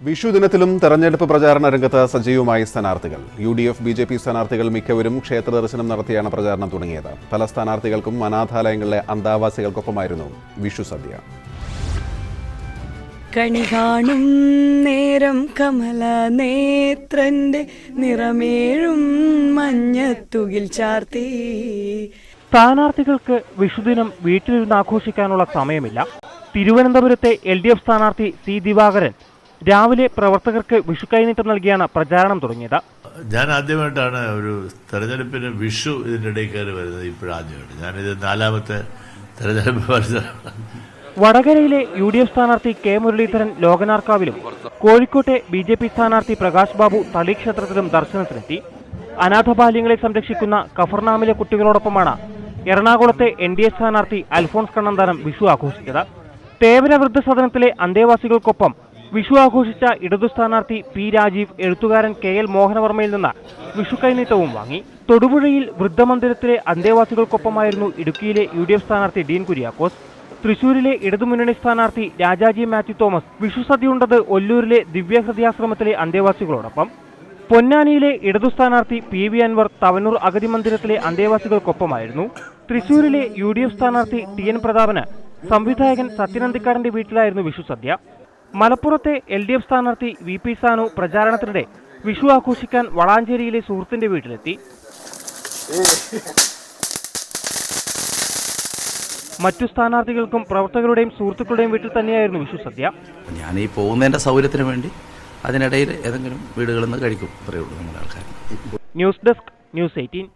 വിഷു ദിനത്തിലും തെരഞ്ഞെടുപ്പ് പ്രചാരണ രംഗത്ത് സജീവമായി സ്ഥാനാർത്ഥികൾ. UDF BJP സ്ഥാനാർത്ഥികൾ മിക്കവരും ക്ഷേത്ര ദർശനം നടത്തിയാണ് പ്രചാരണം തുടങ്ങിയത്. പല സ്ഥാനാർത്ഥികൾക്കും അനാഥാലയങ്ങളിലെ അന്താവാസികൾക്കൊപ്പമായിരുന്നു വിഷു സദ്യ. കണി കാണും നേരം കമല നേത്രന്റെ നിറമേഴും മഞ്ഞത്തുകിൽ ചാർത്തി. സ്ഥാനാർത്ഥികൾക്ക് വിഷുദിനം വീട്ടിലിരുന്ന് ആഘോഷിക്കാനുള്ള സമയമില്ല. തിരുവനന്തപുരത്തെ LDF സ്ഥാനാർത്ഥി C. ദിവാകരൻ രാവിലെ പ്രവർത്തകർക്ക് വിഷു കൈനീട്ടം നൽകിയാണ് പ്രചാരണം തുടങ്ങിയത്. ഞാൻ ആദ്യമായിട്ടാണ് ഒരു തെരഞ്ഞെടുപ്പിന് വിഷു ഇതിൻ്റെ ഇടയിൽ കയറി വരുന്നത്. ഇപ്പോഴാദ്യമായിട്ട് ഞാനിത് 4ാമത്തെ തെരഞ്ഞെടുപ്പ് മത്സരമാണ്. വടകരയിലെ UDF സ്ഥാനാർത്ഥി K. മുരളീധരൻ ലോകനാർക്കാവിലും കോഴിക്കോട്ടെ BJP സ്ഥാനാർത്ഥി പ്രകാശ് ബാബു തളി ക്ഷേത്രത്തിലും ദർശനത്തിനെത്തി. അനാഥ ബാല്യങ്ങളെ സംരക്ഷിക്കുന്ന കഫർനാമിലെ കുട്ടികളോടൊപ്പമാണ് എറണാകുളത്തെ NDA സ്ഥാനാർത്ഥി അൽഫോൺസ് കണ്ണന്താനം വിഷു ആഘോഷിച്ചത്. തേവര വൃദ്ധസദനത്തിലെ അന്തേവാസികൾക്കൊപ്പം വിഷു ആഘോഷിച്ച ഇടതു സ്ഥാനാർത്ഥി P. രാജീവ് എഴുത്തുകാരൻ KL മോഹനവർമ്മയിൽ നിന്ന് വിഷു കൈനീട്ടവും വാങ്ങി. തൊടുപുഴയിൽ വൃദ്ധമന്ദിരത്തിലെ അന്തേവാസികൾക്കൊപ്പമായിരുന്നു ഇടുക്കിയിലെ UDF സ്ഥാനാർത്ഥി ഡീൻ കുര്യാക്കോസ്. തൃശൂരിലെ ഇടതുമുന്നണി സ്ഥാനാർത്ഥി രാജാജി മാത്യു തോമസ് വിഷു സദ്യയുണ്ടത് ഒല്ലൂരിലെ ദിവ്യഹൃദയാശ്രമത്തിലെ അന്തേവാസികളോടൊപ്പം. പൊന്നാനിയിലെ ഇടതു സ്ഥാനാർത്ഥി PV അൻവർ തവനൂർ അഗതി മന്ദിരത്തിലെ അന്തേവാസികൾക്കൊപ്പമായിരുന്നു. തൃശൂരിലെ UDF സ്ഥാനാർത്ഥി TN പ്രതാപന് സംവിധായകൻ സത്യനന്ദിക്കാടിന്റെ വീട്ടിലായിരുന്നു വിഷു സദ്യ. മലപ്പുറത്തെ LDF സ്ഥാനാർത്ഥി VP സാനു പ്രചാരണത്തിനിടെ വിഷു ആഘോഷിക്കാൻ വളാഞ്ചേരിയിലെ സുഹൃത്തിന്റെ വീട്ടിലെത്തി. മറ്റു ന്സ്ഥാനാർത്ഥികൾക്കും പ്രവർത്തകരുടെയും സുഹൃത്തുക്കളുടെയും വീട്ടിൽ തന്നെയായിരുന്നു വിഷു സദ്യ. ഞാൻ ഈ പോകുന്നതിന്റെ സൗകര്യത്തിന് വേണ്ടി അതിനിടയിൽ ഏതെങ്കിലും വീടുകളിൽ നിന്ന് കഴിക്കും. അത്രയേ ഉള്ളൂ നമ്മുടെ ആൾക്കാർ. News desk, News 18.